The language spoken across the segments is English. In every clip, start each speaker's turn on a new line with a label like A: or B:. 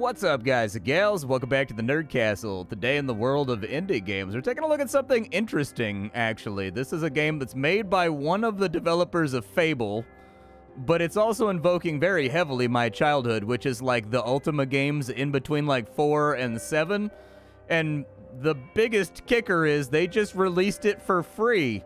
A: What's up, guys and gals? Welcome back to the Nerd Castle. Today in the world of indie games, we're taking a look at something interesting, actually. This is a game that's made by one of the developers of Fable, but it's also invoking very heavily my childhood, which is like the Ultima games in between like 4 and 7. And the biggest kicker is they just released it for free.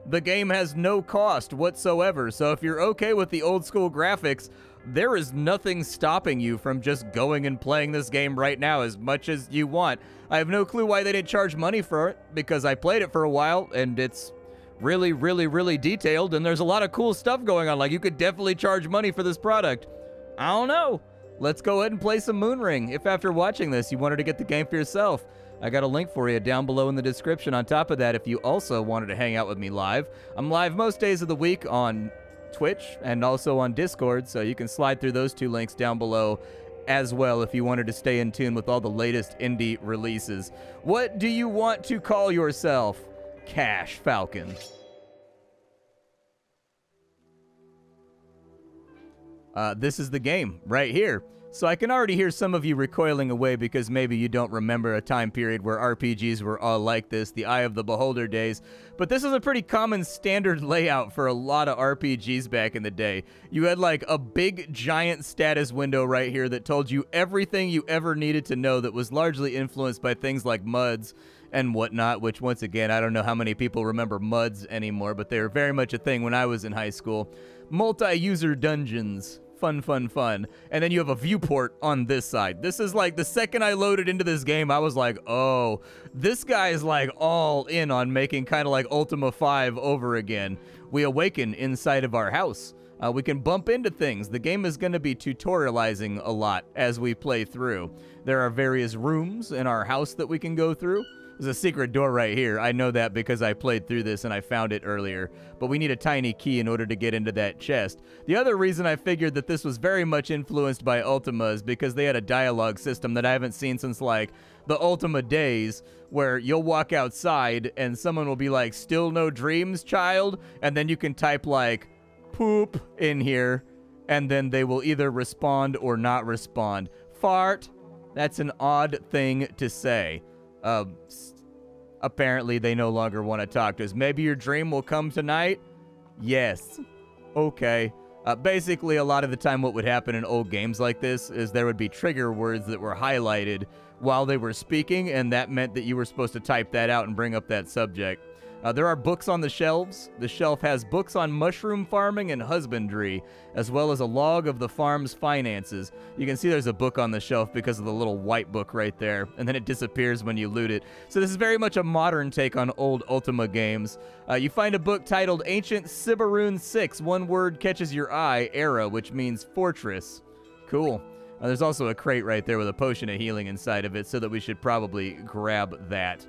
A: The game has no cost whatsoever, so if you're okay with the old school graphics, there is nothing stopping you from just going and playing this game right now as much as you want. I have no clue why they didn't charge money for it, because I played it for a while, and it's really detailed, and there's a lot of cool stuff going on. Like, you could definitely charge money for this product. I don't know. Let's go ahead and play some Moonring, if after watching this you wanted to get the game for yourself. I got a link for you down below in the description. On top of that, if you also wanted to hang out with me live, I'm live most days of the week on Twitch and also on Discord, so you can slide through those two links down below as well if you wanted to stay in tune with all the latest indie releases. What do you want to call yourself, Cash Falcon? This is the game right here. So I can already hear some of you recoiling away because maybe you don't remember a time period where RPGs were all like this, the Eye of the Beholder days. But this is a pretty common standard layout for a lot of RPGs back in the day. You had like a big giant status window right here that told you everything you ever needed to know, that was largely influenced by things like MUDs and whatnot, which once again, I don't know how many people remember MUDs anymore, but they were very much a thing when I was in high school. Multi-user dungeons. Fun. And then you have a viewport on this side. This is like, the second I loaded into this game, I was like, oh, this guy is like all in on making kind of like Ultima 5 over again. We awaken inside of our house. We can bump into things. The game is going to be tutorializing a lot as we play through. There are various rooms in our house that we can go through. There's a secret door right here. I know that because I played through this and I found it earlier. But we need a tiny key in order to get into that chest. The other reason I figured that this was very much influenced by Ultima is because they had a dialogue system that I haven't seen since like the Ultima days, where you'll walk outside and someone will be like, "Still no dreams, child?" And then you can type like "poop" in here, and then they will either respond or not respond. Fart. That's an odd thing to say. Apparently they no longer want to talk to us. Maybe your dream will come tonight? Yes. Okay. Basically, a lot of the time what would happen in old games like this is there would be trigger words that were highlighted while they were speaking, and that meant that you were supposed to type that out and bring up that subject. There are books on the shelves. The shelf has books on mushroom farming and husbandry, as well as a log of the farm's finances. You can see there's a book on the shelf because of the little white book right there, and then it disappears when you loot it. So this is very much a modern take on old Ultima games. You find a book titled Ancient Siberune 6. One word catches your eye, Era, which means fortress. Cool. There's also a crate right there with a potion of healing inside of it, so that we should probably grab that.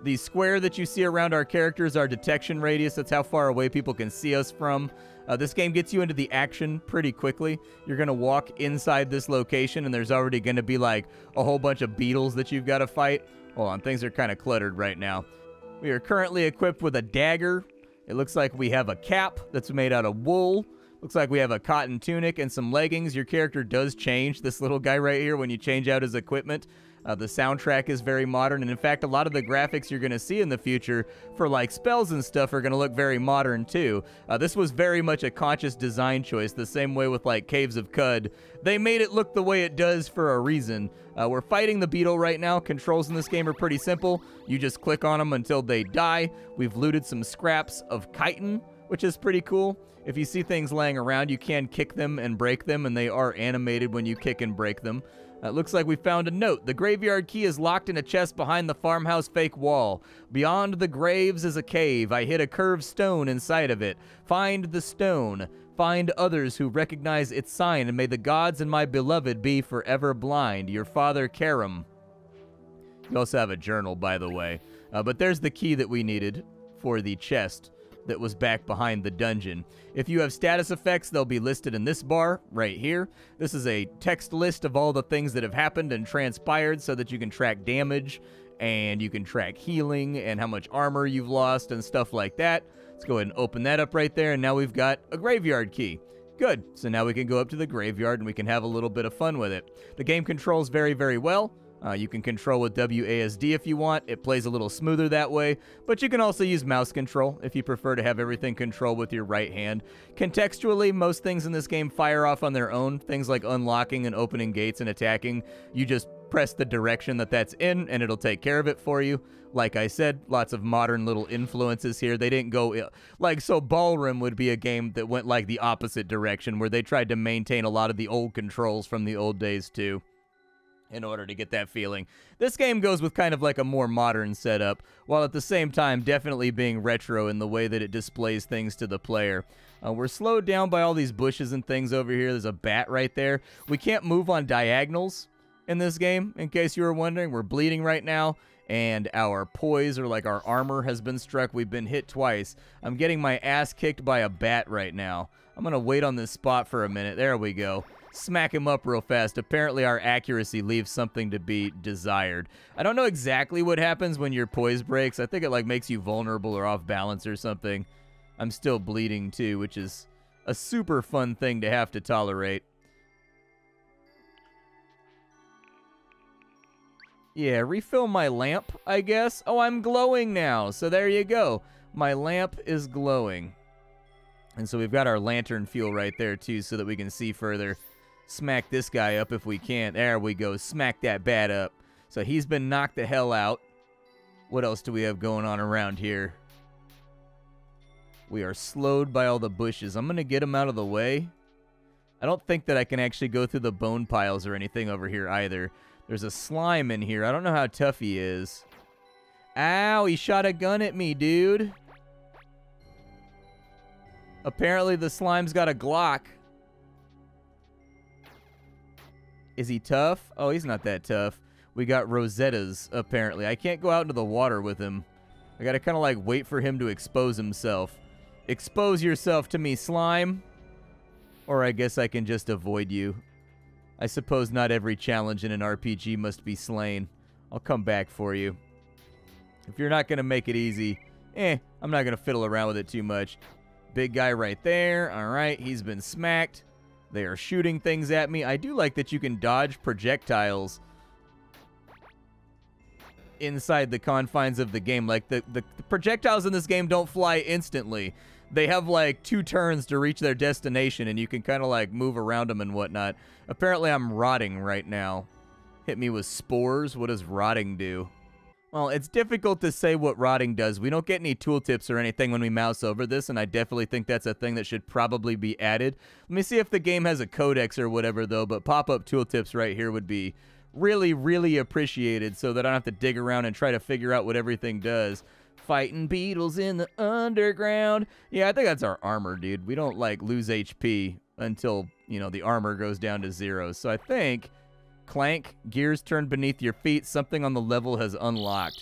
A: The square that you see around our characters, our detection radius, that's how far away people can see us from. This game gets you into the action pretty quickly. You're going to walk inside this location, and there's already going to be like a whole bunch of beetles that you've got to fight. Hold on, things are kind of cluttered right now. We are currently equipped with a dagger. It looks like we have a cap that's made out of wool. Looks like we have a cotton tunic and some leggings. Your character does change, this little guy right here, when you change out his equipment. The soundtrack is very modern, and in fact, a lot of the graphics you're going to see in the future for like spells and stuff are going to look very modern too. This was very much a conscious design choice, the same way with like Caves of Cud. They made it look the way it does for a reason. We're fighting the beetle right now. Controls in this game are pretty simple. You just click on them until they die. We've looted some scraps of chitin, which is pretty cool. If you see things laying around, you can kick them and break them, and they are animated when you kick and break them. It looks like we found a note. The graveyard key is locked in a chest behind the farmhouse fake wall. Beyond the graves is a cave. I hid a curved stone inside of it. Find the stone. Find others who recognize its sign, and may the gods and my beloved be forever blind. Your father, Karam. You also have a journal, by the way. But there's the key that we needed for the chest that was back behind the dungeon. If you have status effects, they'll be listed in this bar right here. This is a text list of all the things that have happened and transpired so that you can track damage and you can track healing and how much armor you've lost and stuff like that. Let's go ahead and open that up right there, and now we've got a graveyard key. Good. So now we can go up to the graveyard and we can have a little bit of fun with it. The game controls very, very well. You can control with WASD if you want. It plays a little smoother that way, but you can also use mouse control if you prefer to have everything controlled with your right hand. Contextually, most things in this game fire off on their own. Things like unlocking and opening gates and attacking. You just press the direction that that's in, and it'll take care of it for you. Like I said, lots of modern little influences here. They didn't go so Ballroom would be a game that went like the opposite direction, where they tried to maintain a lot of the old controls from the old days too, in order to get that feeling. This game goes with kind of like a more modern setup, while at the same time definitely being retro in the way that it displays things to the player. We're slowed down by all these bushes and things over here. There's a bat right there. We can't move on diagonals in this game, in case you were wondering. We're bleeding right now, and our poise, or like our armor, has been struck. We've been hit twice. I'm getting my ass kicked by a bat right now. I'm going to wait on this spot for a minute. There we go. Smack him up real fast. Apparently our accuracy leaves something to be desired. I don't know exactly what happens when your poise breaks. I think it like makes you vulnerable or off balance or something. I'm still bleeding too, which is a super fun thing to have to tolerate. Yeah, refill my lamp, I guess. Oh, I'm glowing now. So there you go. My lamp is glowing. And so we've got our lantern fuel right there too, so that we can see further. Smack this guy up if we can. There we go. Smack that bat up. So he's been knocked the hell out. What else do we have going on around here? We are slowed by all the bushes. I'm going to get him out of the way. I don't think that I can actually go through the bone piles or anything over here either. There's a slime in here. I don't know how tough he is. Ow, he shot a gun at me, dude. Apparently the slime's got a Glock. Is he tough? Oh, he's not that tough. We got Rosettas, apparently. I can't go out into the water with him. I gotta kind of like wait for him to expose himself. Expose yourself to me, slime. Or I guess I can just avoid you. I suppose not every challenge in an RPG must be slain. I'll come back for you. If you're not gonna make it easy, I'm not gonna fiddle around with it too much. Big guy right there. All right, he's been smacked. They are shooting things at me. I do like that you can dodge projectiles inside the confines of the game. Like, the projectiles in this game don't fly instantly. They have, like, 2 turns to reach their destination, and you can kind of, like, move around them and whatnot. Apparently, I'm rotting right now. Hit me with spores. What does rotting do? Well, it's difficult to say what rotting does. We don't get any tooltips or anything when we mouse over this, and I definitely think that's a thing that should probably be added. Let me see if the game has a codex or whatever, though, but pop-up tooltips right here would be really, really appreciated so that I don't have to dig around and try to figure out what everything does. Fighting beetles in the underground. Yeah, I think that's our armor, dude. We don't, like, lose HP until, you know, the armor goes down to 0. So I think... Clank, gears turn beneath your feet. Something on the level has unlocked.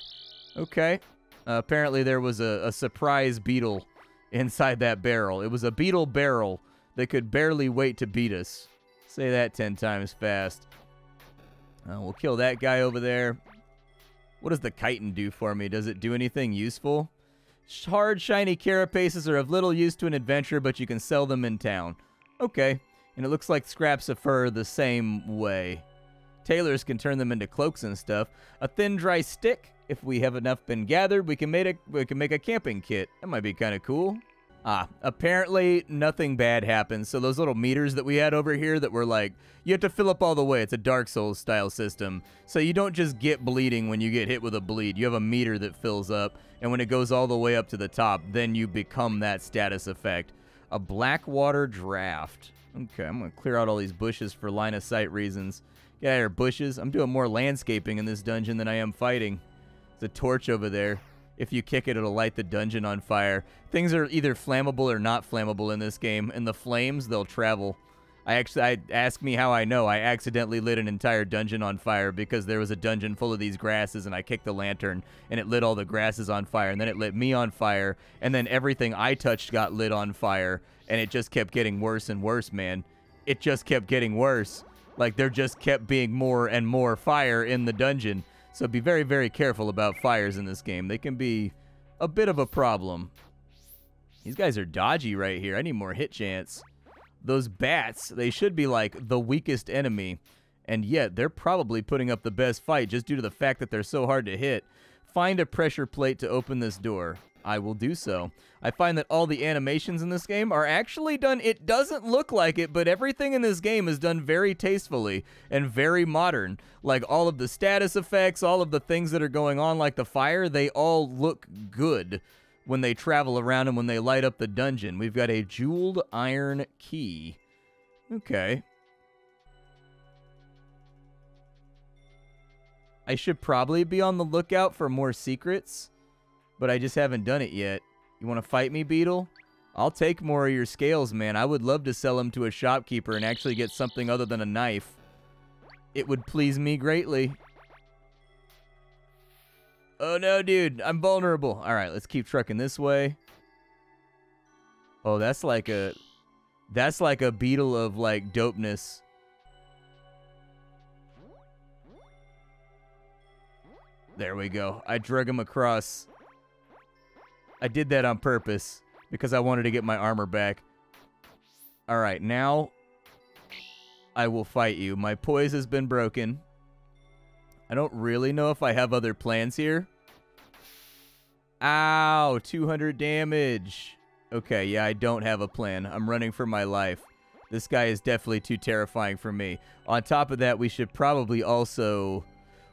A: Okay. Apparently there was a surprise beetle inside that barrel. It was a beetle barrel that could barely wait to beat us. Say that 10 times fast. We'll kill that guy over there. What does the chitin do for me? Does it do anything useful? Hard, shiny carapaces are of little use to an adventurer, but you can sell them in town. Okay. And it looks like scraps of fur the same way. Tailors can turn them into cloaks and stuff. A thin, dry stick. If we have enough been gathered, we can make a camping kit. That might be kind of cool. Apparently nothing bad happens. So those little meters that we had over here that were like, you have to fill up all the way. It's a Dark Souls style system. So you don't just get bleeding when you get hit with a bleed. You have a meter that fills up, and when it goes all the way up to the top, then you become that status effect. A Blackwater draft. Okay, I'm going to clear out all these bushes for line of sight reasons. Get out of here, bushes. I'm doing more landscaping in this dungeon than I am fighting. There's a torch over there. If you kick it, it'll light the dungeon on fire. Things are either flammable or not flammable in this game, and the flames, they'll travel. Ask me how I know. I accidentally lit an entire dungeon on fire because there was a dungeon full of these grasses, and I kicked the lantern, and it lit all the grasses on fire, and then it lit me on fire, and then everything I touched got lit on fire, and it just kept getting worse and worse, man. It just kept getting worse. Like, there just kept being more and more fire in the dungeon. So be very, very careful about fires in this game. They can be a bit of a problem. These guys are dodgy right here. I need more hit chance. Those bats, they should be like the weakest enemy, and yet they're probably putting up the best fight just due to the fact that they're so hard to hit. Find a pressure plate to open this door. I will do so. I find that all the animations in this game are actually done, it doesn't look like it, but everything in this game is done very tastefully and very modern. Like all of the status effects, all of the things that are going on, like the fire, they all look good when they travel around and when they light up the dungeon. We've got a jeweled iron key. Okay. I should probably be on the lookout for more secrets, but I just haven't done it yet. You want to fight me, Beetle? I'll take more of your scales, man. I would love to sell them to a shopkeeper and actually get something other than a knife. It would please me greatly. Oh no, dude. I'm vulnerable. All right, let's keep trucking this way. Oh, that's like a beetle of like dopeness. There we go. I drug him across. I did that on purpose because I wanted to get my armor back. All right, now I will fight you. My poise has been broken. I don't really know if I have other plans here. Ow, 200 damage. Okay, yeah, I don't have a plan. I'm running for my life. This guy is definitely too terrifying for me. On top of that, we should probably also...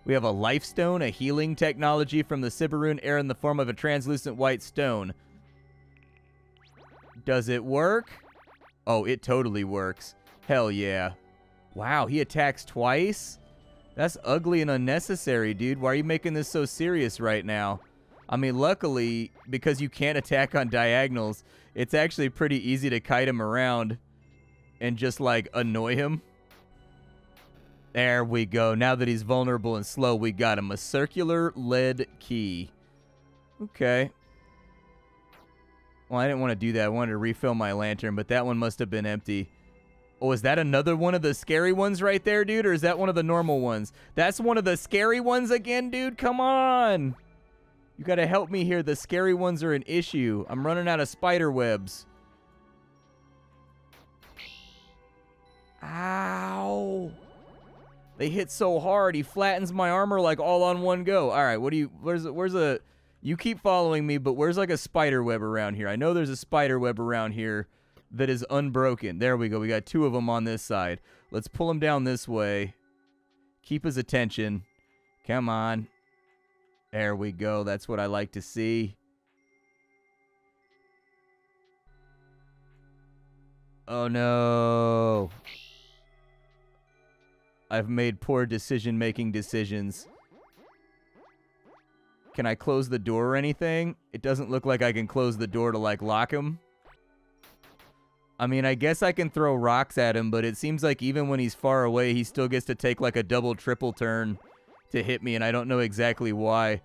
A: We have a life stone, a healing technology from the Siberune Heir in the form of a translucent white stone. Does it work? Oh, it totally works. Hell yeah. Wow, he attacks twice? That's ugly and unnecessary, dude. Why are you making this so serious right now? I mean, luckily, because you can't attack on diagonals, it's actually pretty easy to kite him around and just, like, annoy him. There we go. Now that he's vulnerable and slow, we got him. A circular lead key. Okay. Well, I didn't want to do that. I wanted to refill my lantern, but that one must have been empty. Oh, is that another one of the scary ones right there, dude? Or is that one of the normal ones? That's one of the scary ones again, dude? Come on. You got to help me here. The scary ones are an issue. I'm running out of spider webs. Ow. They hit so hard, he flattens my armor like all on one go. All right, what do you, where's a, you keep following me, but where's like a spider web around here? I know there's a spider web around here that is unbroken. There we go. We got two of them on this side. Let's pull him down this way. Keep his attention. Come on. There we go. That's what I like to see. Oh no. I've made poor decision-making decisions. Can I close the door or anything? It doesn't look like I can close the door to, like, lock him. I mean, I guess I can throw rocks at him, but it seems like even when he's far away, he still gets to take, like, a double, triple turn to hit me, and I don't know exactly why.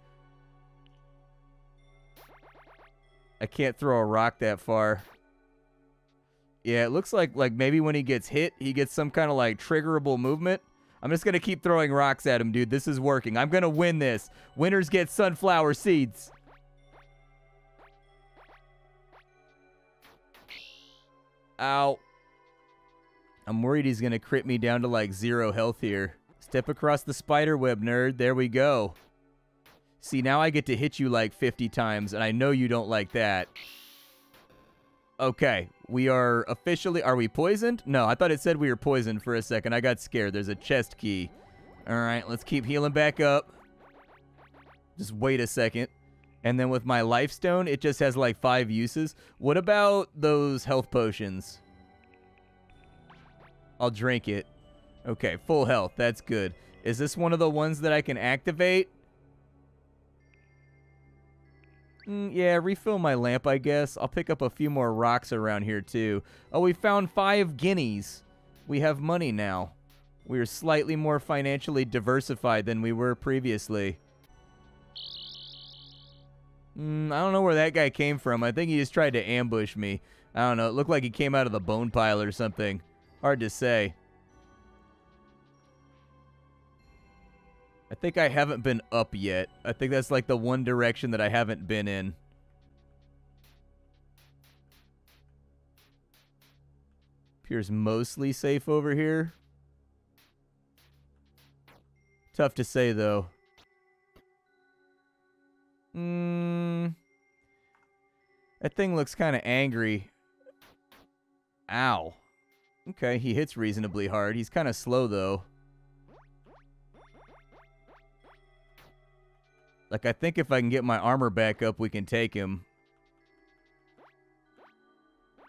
A: I can't throw a rock that far. Yeah, it looks like maybe when he gets hit, he gets some kind of, like, triggerable movement. I'm just going to keep throwing rocks at him, dude. This is working. I'm going to win this. Winners get sunflower seeds. Ow. I'm worried he's going to crit me down to like 0 health here. Step across the spider web, nerd. There we go. See, now I get to hit you like 50 times, and I know you don't like that. Okay, we are officially... Are we poisoned? No, I thought it said we were poisoned for a second. I got scared. There's a chest key. All right, let's keep healing back up. Just wait a second. And then with my life stone, it just has like 5 uses. What about those health potions? I'll drink it. Okay, full health. That's good. Is this one of the ones that I can activate? Yeah, refill my lamp, I guess. I'll pick up a few more rocks around here, too. Oh, we found 5 guineas. We have money now. We are slightly more financially diversified than we were previously. I don't know where that guy came from. I think he just tried to ambush me. I don't know. It looked like he came out of the bone pile or something. Hard to say. I think I haven't been up yet. I think that's like the one direction that I haven't been in. Appears mostly safe over here. Tough to say, though. That thing looks kind of angry. Ow. Okay, he hits reasonably hard. He's kind of slow, though. Like, I think if I can get my armor back up, we can take him.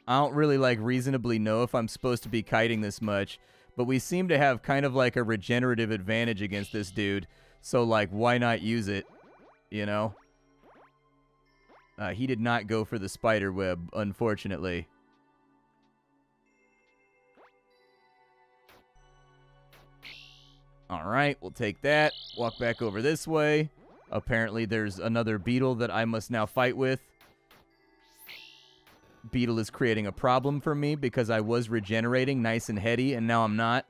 A: I don't really, like, reasonably know if I'm supposed to be kiting this much, but we seem to have kind of, like, a regenerative advantage against this dude. So, like, why not use it, you know? He did not go for the spider web, unfortunately. All right, we'll take that. Walk back over this way. Apparently, there's another beetle that I must now fight with. Beetle is creating a problem for me because I was regenerating nice and heady, and now I'm not.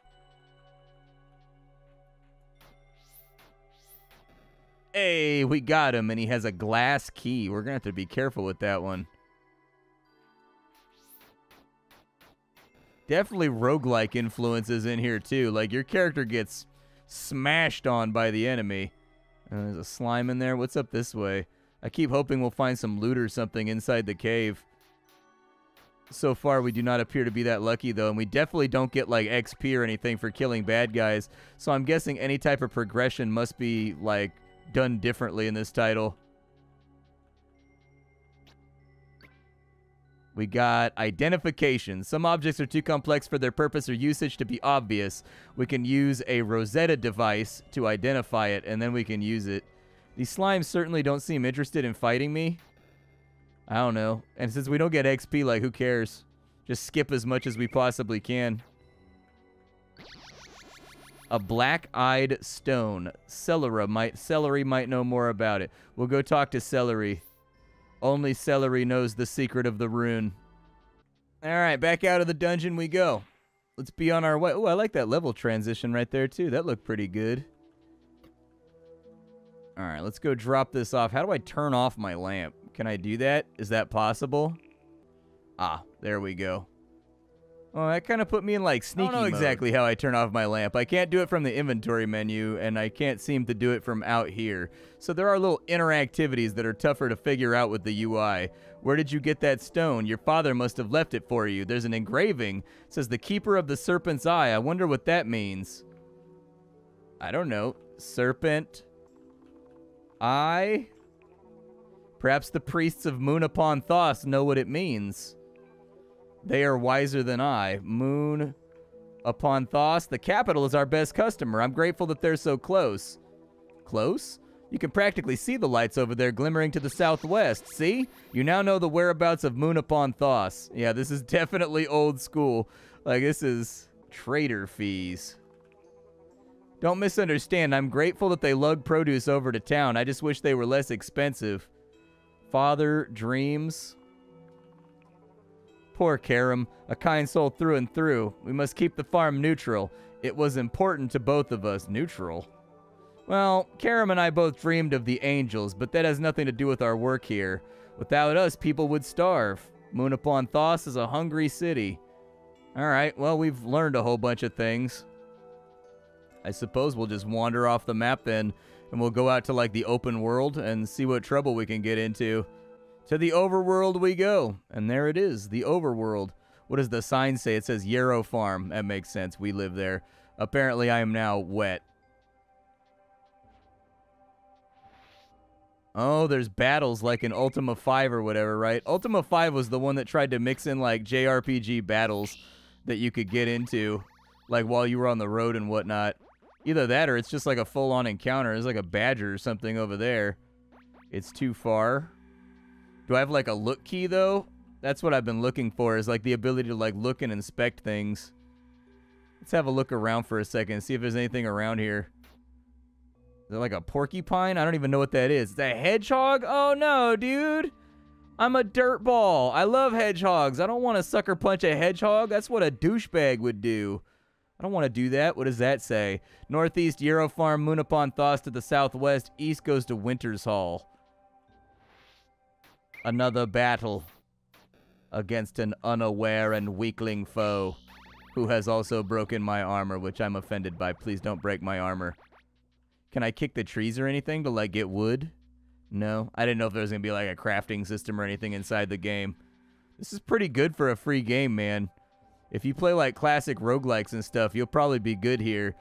A: Hey, we got him, and he has a glass key. We're going to have to be careful with that one. Definitely roguelike influences in here, too. Like, your character gets smashed on by the enemy. There's a slime in there. What's up this way? I keep hoping we'll find some loot or something inside the cave. So far, we do not appear to be that lucky, though, and we definitely don't get, like, XP or anything for killing bad guys. So I'm guessing any type of progression must be, like, done differently in this title. We got identification. Some objects are too complex for their purpose or usage to be obvious. We can use a Rosetta device to identify it, and then we can use it. These slimes certainly don't seem interested in fighting me. I don't know. And since we don't get XP, like, who cares? Just skip as much as we possibly can. A black-eyed stone. Celery might know more about it. We'll go talk to Celery. Only Celery knows the secret of the rune. All right, back out of the dungeon we go. Let's be on our way. Oh, I like that level transition right there, too. That looked pretty good. All right, let's go drop this off. How do I turn off my lamp? Can I do that? Is that possible? Ah, there we go. Oh, that kind of put me in, like, sneaky mode. I don't know exactly how I turn off my lamp. I can't do it from the inventory menu, and I can't seem to do it from out here. So there are little interactivities that are tougher to figure out with the UI. Where did you get that stone? Your father must have left it for you. There's an engraving. It says, the Keeper of the Serpent's Eye. I wonder what that means. I don't know. Serpent Eye? Perhaps the priests of Moon upon Thos know what it means. They are wiser than I. Moon upon Thos. The capital is our best customer. I'm grateful that they're so close. Close? You can practically see the lights over there glimmering to the southwest. See? You now know the whereabouts of Moon upon Thos. Yeah, this is definitely old school. Like, this is trader fees. Don't misunderstand. I'm grateful that they lug produce over to town. I just wish they were less expensive. Father dreams. Poor Karam, a kind soul through and through. We must keep the farm neutral. It was important to both of us. Neutral? Well, Karam and I both dreamed of the angels, but that has nothing to do with our work here. Without us, people would starve. Moon upon Thos is a hungry city. Alright, well, we've learned a whole bunch of things. I suppose we'll just wander off the map then, and we'll go out to, like, the open world and see what trouble we can get into. To the overworld we go. And there it is, the overworld. What does the sign say? It says Yarrow Farm. That makes sense. We live there. Apparently, I am now wet. Oh, there's battles like in Ultima 5 or whatever, right? Ultima 5 was the one that tried to mix in, like, JRPG battles that you could get into, like, while you were on the road and whatnot. Either that or it's just like a full-on encounter. There's like a badger or something over there. It's too far. Do I have, like, a look key, though? That's what I've been looking for, is, like, the ability to, like, look and inspect things. Let's have a look around for a second and see if there's anything around here. Is there, like, a porcupine? I don't even know what that is. Is that a hedgehog? Oh, no, dude. I'm a dirtball. I love hedgehogs. I don't want to sucker punch a hedgehog. That's what a douchebag would do. I don't want to do that. What does that say? Northeast, Yarrow Farm, Moon upon Thos to the southwest. East goes to Winter's Hall. Another battle against an unaware and weakling foe. who has also broken my armor, which I'm offended by. Please don't break my armor. Can I kick the trees or anything to, like, get wood? No. I didn't know if there was going to be, like, a crafting system or anything inside the game. This is pretty good for a free game, man. If you play, like, classic roguelikes and stuff, you'll probably be good here.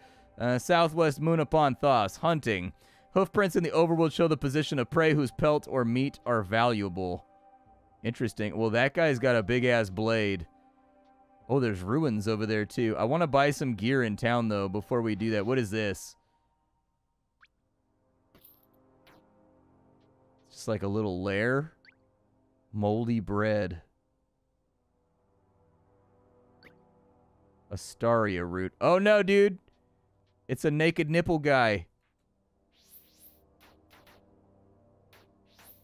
A: Southwest Moon upon Thos. Hunting. Hoofprints in the overworld show the position of prey whose pelt or meat are valuable. Interesting. Well, that guy's got a big-ass blade. Oh, there's ruins over there, too. I want to buy some gear in town, though, before we do that. What is this? It's just like a little lair. Moldy bread. Astaria root. Oh, no, dude. It's a naked nipple guy.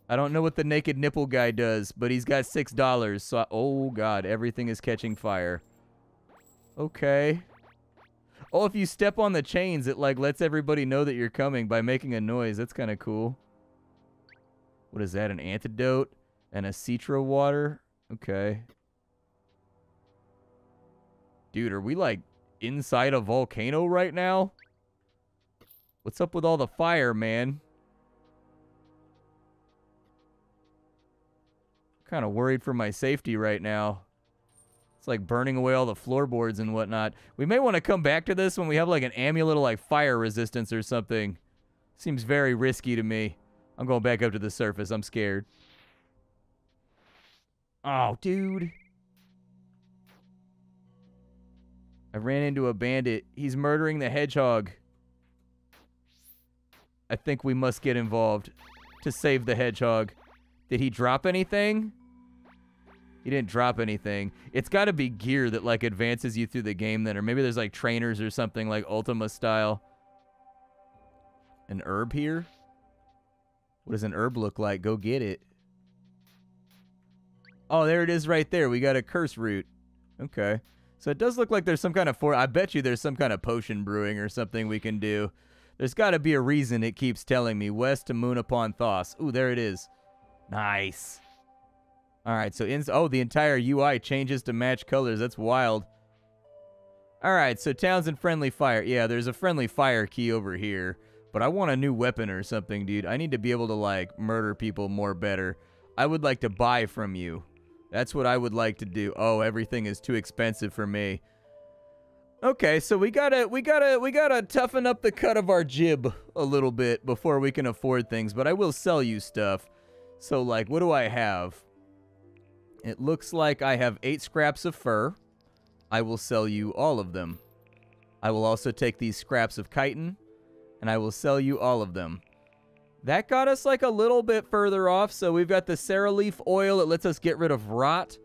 A: I don't know what the naked nipple guy does, but he's got $6. So oh, God. Everything is catching fire. Okay. Oh, if you step on the chains, it, like, lets everybody know that you're coming by making a noise. That's kind of cool. What is that? An antidote and a citra water? Okay. Dude, are we, like, inside a volcano right now? What's up with all the fire, man? Kind of worried for my safety right now. It's like burning away all the floorboards and whatnot. We may want to come back to this when we have like an amulet of like fire resistance or something. Seems very risky to me. I'm going back up to the surface. I'm scared. Oh, dude. I ran into a bandit. He's murdering the hedgehog. I think we must get involved to save the hedgehog. Did he drop anything? He didn't drop anything. It's got to be gear that, like, advances you through the game then. Or maybe there's, like, trainers or something, like Ultima style. An herb here? What does an herb look like? Go get it. Oh, there it is right there. We got a curse root. Okay. So it does look like there's some kind of... I bet you there's some kind of potion brewing or something we can do. There's got to be a reason it keeps telling me. West to Moon upon Thos. Ooh, there it is. Nice. All right, so oh, the entire UI changes to match colors. That's wild. All right, so towns and friendly fire. Yeah, there's a friendly fire key over here, but I want a new weapon or something, dude. I need to be able to, like, murder people more better. I would like to buy from you. That's what I would like to do. Oh, everything is too expensive for me. Okay, so we gotta toughen up the cut of our jib a little bit before we can afford things, but I will sell you stuff. So, like, what do I have? It looks like I have 8 scraps of fur. I will sell you all of them. I will also take these scraps of chitin, and I will sell you all of them. That got us, like, a little bit further off. So we've got the Sarah leaf oil. It lets us get rid of rot.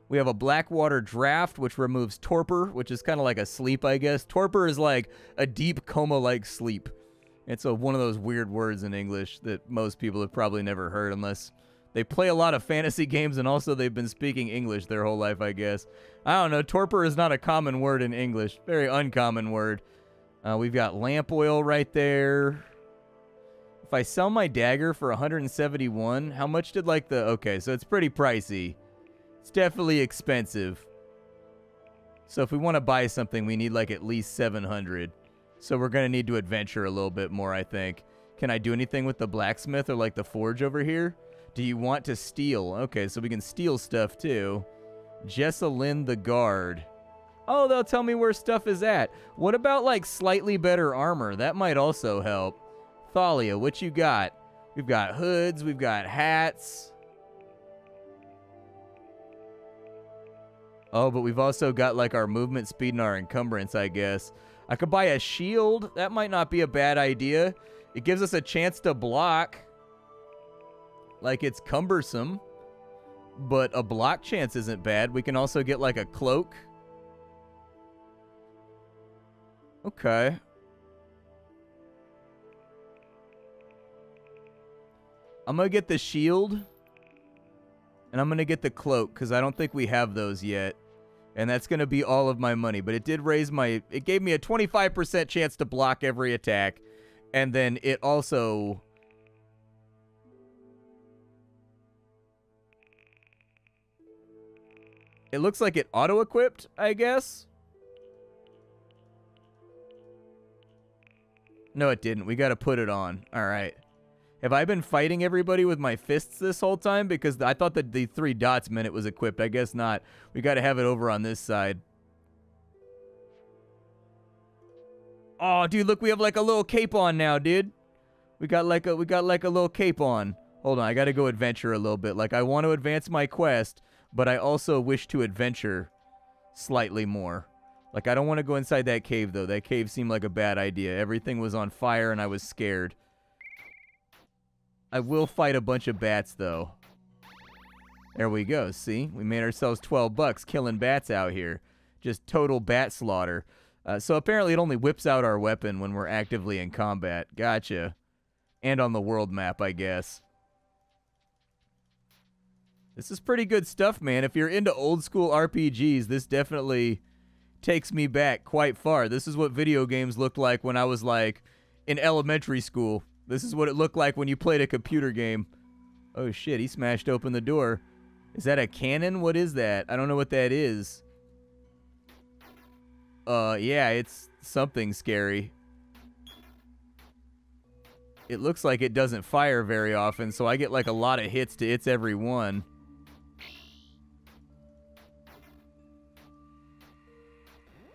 A: We have a Blackwater draft, which removes torpor, which is kind of like a sleep, I guess. Torpor is like a deep coma-like sleep. It's one of those weird words in English that most people have probably never heard unless they play a lot of fantasy games and also they've been speaking English their whole life, I guess. I don't know. Torpor is not a common word in English. Very uncommon word. We've got lamp oil right there. If I sell my dagger for 171, how much did like the... Okay, so it's pretty pricey. It's definitely expensive. So if we want to buy something, we need like at least 700. So we're going to need to adventure a little bit more, I think. Can I do anything with the blacksmith or like the forge over here? Do you want to steal? Okay, so we can steal stuff too. Jessalyn the guard. Oh, they'll tell me where stuff is at. What about like slightly better armor? That might also help. Thalia, what you got? We've got hoods, we've got hats. Oh, but we've also got like our movement speed and our encumbrance, I guess. I could buy a shield. That might not be a bad idea. It gives us a chance to block. Like, it's cumbersome, but a block chance isn't bad. We can also get like a cloak. Okay. I'm going to get the shield, and I'm going to get the cloak, because I don't think we have those yet. And that's going to be all of my money. But it did raise my... It gave me a 25% chance to block every attack. And then it also... It looks like it auto-equipped, I guess. No, it didn't. We got to put it on. All right. Have I been fighting everybody with my fists this whole time? Because I thought that the 3 dots meant it was equipped. I guess not. We got to have it over on this side. Oh, dude, look, we have like a little cape on now, dude. We got like a little cape on. Hold on, I got to go adventure a little bit. Like, I want to advance my quest, but I also wish to adventure slightly more. Like, I don't want to go inside that cave, though. That cave seemed like a bad idea. Everything was on fire, and I was scared. I will fight a bunch of bats, though. There we go. See? We made ourselves 12 bucks killing bats out here. Just total bat slaughter. So apparently it only whips out our weapon when we're actively in combat. Gotcha. And on the world map, I guess. This is pretty good stuff, man. If you're into old school RPGs, this definitely takes me back quite far. This is what video games looked like when I was, like, in elementary school. This is what it looked like when you played a computer game. Oh, shit, he smashed open the door. Is that a cannon? What is that? I don't know what that is. Yeah, it's something scary. It looks like it doesn't fire very often, so I get, like, a lot of hits to its every one.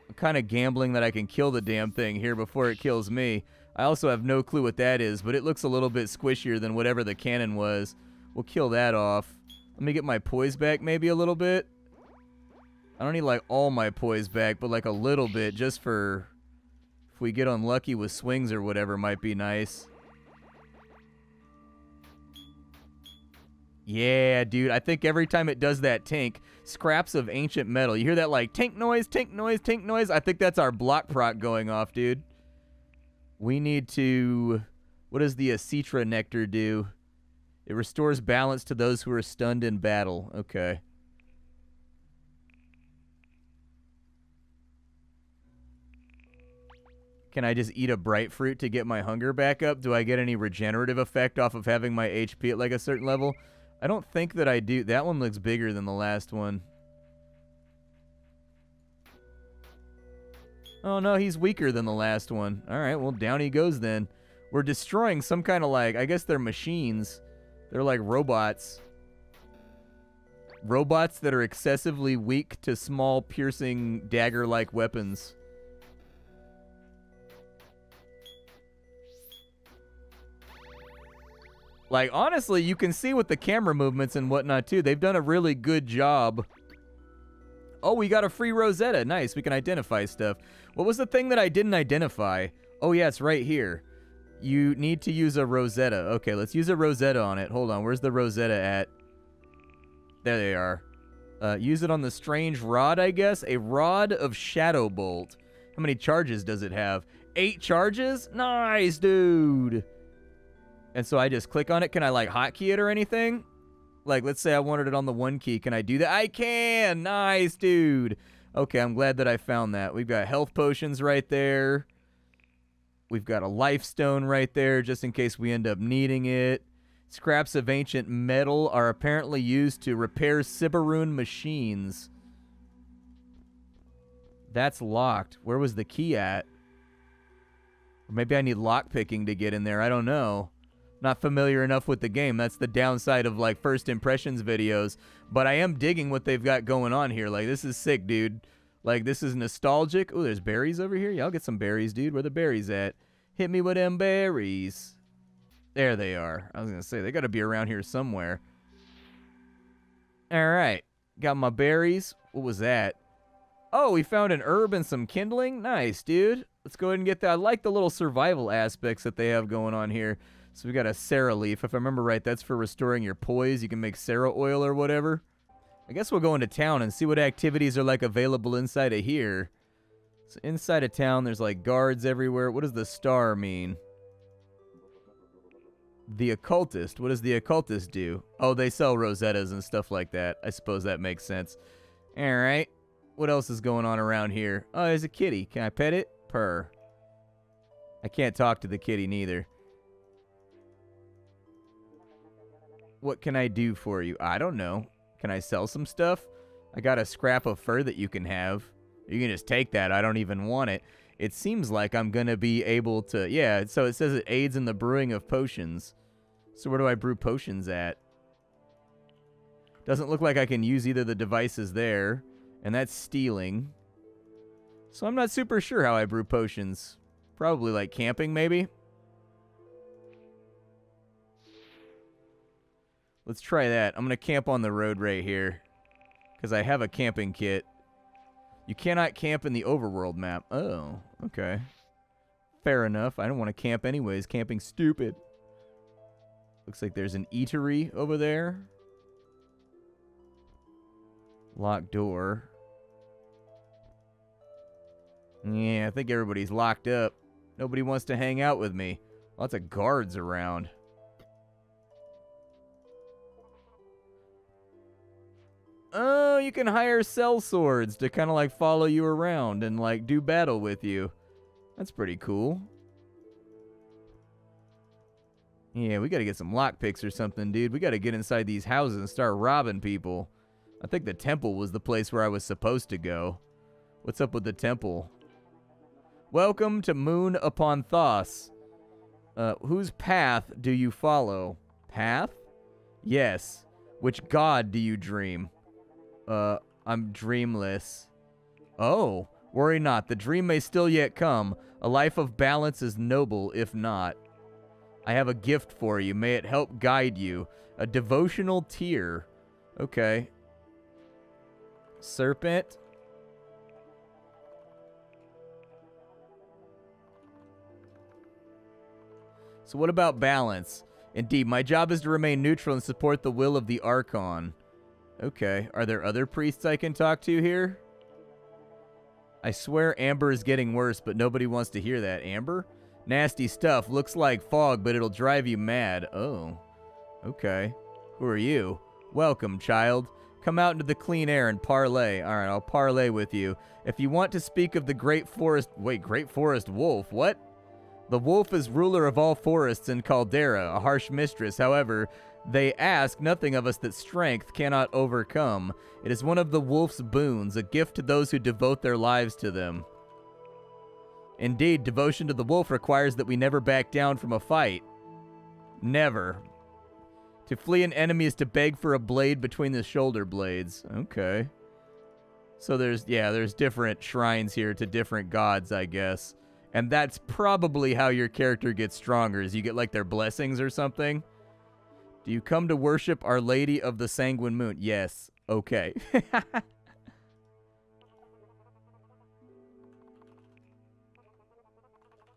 A: I'm kind of gambling that I can kill the damn thing here before it kills me. I also have no clue what that is, but it looks a little bit squishier than whatever the cannon was. We'll kill that off. Let me get my poise back maybe a little bit. I don't need, like, all my poise back, but, like, a little bit just for if we get unlucky with swings or whatever might be nice. Yeah, dude, I think every time it does that tink, scraps of ancient metal. You hear that, like, tink noise, tink noise, tink noise? I think that's our block proc going off, dude. We need to... What does the Acetra Nectar do? It restores balance to those who are stunned in battle. Okay. Can I just eat a bright fruit to get my hunger back up? Do I get any regenerative effect off of having my HP at, like, a certain level? I don't think that I do. That one looks bigger than the last one. Oh, no, he's weaker than the last one. All right, well, down he goes then. We're destroying some kind of, like, I guess they're machines. They're like robots. Robots that are excessively weak to small, piercing, dagger-like weapons. Like, honestly, you can see with the camera movements and whatnot, too. They've done a really good job. Oh, we got a free Rosetta. Nice. We can identify stuff. What was the thing that I didn't identify? Oh, yeah, it's right here. You need to use a Rosetta. Okay, let's use a Rosetta on it. Hold on. Where's the Rosetta at? There they are. Use it on the strange rod, I guess. A rod of Shadow Bolt. How many charges does it have? 8 charges? Nice, dude. And so I just click on it. Can I, like, hotkey it or anything? Like, let's say I wanted it on the 1 key. Can I do that? I can! Nice, dude. Okay, I'm glad that I found that. We've got health potions right there. We've got a life stone right there, just in case we end up needing it. Scraps of ancient metal are apparently used to repair Sibaroon machines. That's locked. Where was the key at? Or maybe I need lockpicking to get in there. I don't know. Not familiar enough with the game. That's the downside of, like, first impressions videos. But I am digging what they've got going on here. Like, this is sick, dude. Like, this is nostalgic. Oh, there's berries over here? Yeah, I'll get some berries, dude. Where the berries at? Hit me with them berries. There they are. I was going to say, they got to be around here somewhere. All right. Got my berries. What was that? Oh, we found an herb and some kindling. Nice, dude. Let's go ahead and get that. I like the little survival aspects that they have going on here. So we got a Sarah leaf. If I remember right, that's for restoring your poise. You can make Sarah oil or whatever. I guess we'll go into town and see what activities are, like, available inside of here. So inside of town, there's, like, guards everywhere. What does the star mean? The occultist. What does the occultist do? Oh, they sell Rosettas and stuff like that. I suppose that makes sense. All right. What else is going on around here? Oh, there's a kitty. Can I pet it? Purr. I can't talk to the kitty neither. What can I do for you? I don't know. Can I sell some stuff? I got a scrap of fur that you can have. You can just take that. I don't even want it. it seems like I'm going to be able to... Yeah, so it says it aids in the brewing of potions. So where do I brew potions at? Doesn't look like I can use either of the devices there. And that's stealing. So I'm not super sure how I brew potions. Probably like camping, maybe? Let's try that. I'm going to camp on the road right here. Because I have a camping kit. You cannot camp in the overworld map. Oh, okay. Fair enough. I don't want to camp anyways. Camping's stupid. Looks like there's an eatery over there. Locked door. Yeah, I think everybody's locked up. Nobody wants to hang out with me. Lots of guards around. Oh, you can hire sellswords to kind of like follow you around and like do battle with you. That's pretty cool. Yeah, we got to get some lockpicks or something, dude. We got to get inside these houses and start robbing people. I think the temple was the place where I was supposed to go. What's up with the temple? Welcome to Moon upon Thos. Whose path do you follow? Path? Yes. Which god do you dream? I'm dreamless. Oh, worry not. The dream may still yet come. A life of balance is noble, if not. I have a gift for you. May it help guide you. A devotional tear. Okay. Serpent. So what about balance? Indeed, my job is to remain neutral and support the will of the Archon. Okay. Are there other priests I can talk to here? I swear Amber is getting worse, but nobody wants to hear that. Amber? Nasty stuff. Looks like fog, but it'll drive you mad. Oh. Okay. Who are you? Welcome, child. Come out into the clean air and parlay. All right, I'll parlay with you. If you want to speak of the great forest... Wait, great forest wolf? What? The wolf is ruler of all forests in Caldera, a harsh mistress. However, they ask nothing of us that strength cannot overcome. It is one of the wolf's boons, a gift to those who devote their lives to them. Indeed, devotion to the wolf requires that we never back down from a fight. Never. To flee an enemy is to beg for a blade between the shoulder blades. Okay. So there's different shrines here to different gods, I guess. And that's probably how your character gets stronger, is you get like their blessings or something. Do you come to worship Our Lady of the Sanguine Moon? Yes. Okay.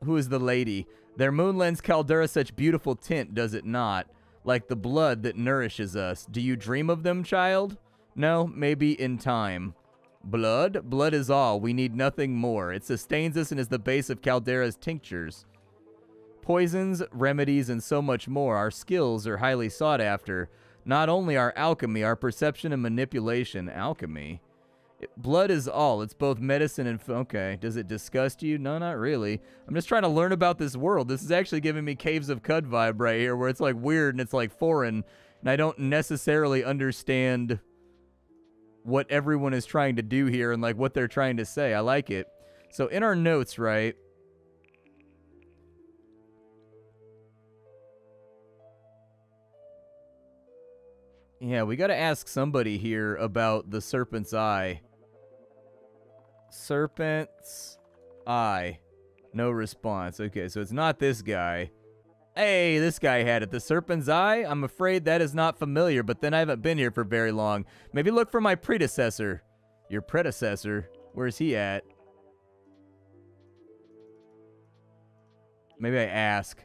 A: Who is the lady? Their moon lends Caldera such beautiful tint, does it not? Like the blood that nourishes us. Do you dream of them, child? No, maybe in time. Blood? Blood is all. We need nothing more. It sustains us and is the base of Caldera's tinctures. Poisons, remedies, and so much more. Our skills are highly sought after. Not only our alchemy, our perception and manipulation. Alchemy? Blood is all. It's both medicine and... Okay. Does it disgust you? No, not really. I'm just trying to learn about this world. This is actually giving me Caves of Cud vibe right here, where it's like weird and it's like foreign, and I don't necessarily understand what everyone is trying to do here and like what they're trying to say. I like it. So in our notes, right? Yeah, we got to ask somebody here about the Serpent's Eye. Serpent's Eye. No response. Okay, so it's not this guy. Hey, this guy had it. The Serpent's Eye? I'm afraid that is not familiar, but then I haven't been here for very long. Maybe look for my predecessor. Your predecessor? Where's he at? Maybe I ask.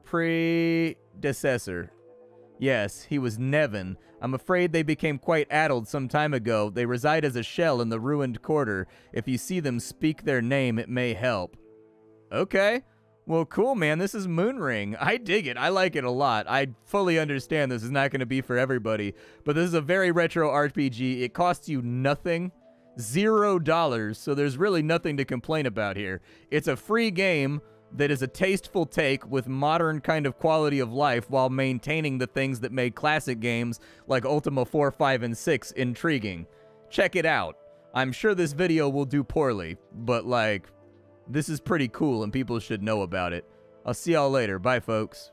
A: Predecessor. Yes, he was Nevin. I'm afraid they became quite addled some time ago. They reside as a shell in the ruined quarter. If you see them, speak their name. It may help. Okay. Well, cool, man. This is Moonring. I dig it. I like it a lot. I fully understand this is not going to be for everybody, but this is a very retro RPG. It costs you nothing. $0. So there's really nothing to complain about here. It's a free game that is a tasteful take with modern kind of quality of life while maintaining the things that made classic games like Ultima 4, 5, and 6 intriguing. Check it out. I'm sure this video will do poorly, but like, This is pretty cool and people should know about it. I'll see y'all later. Bye, folks.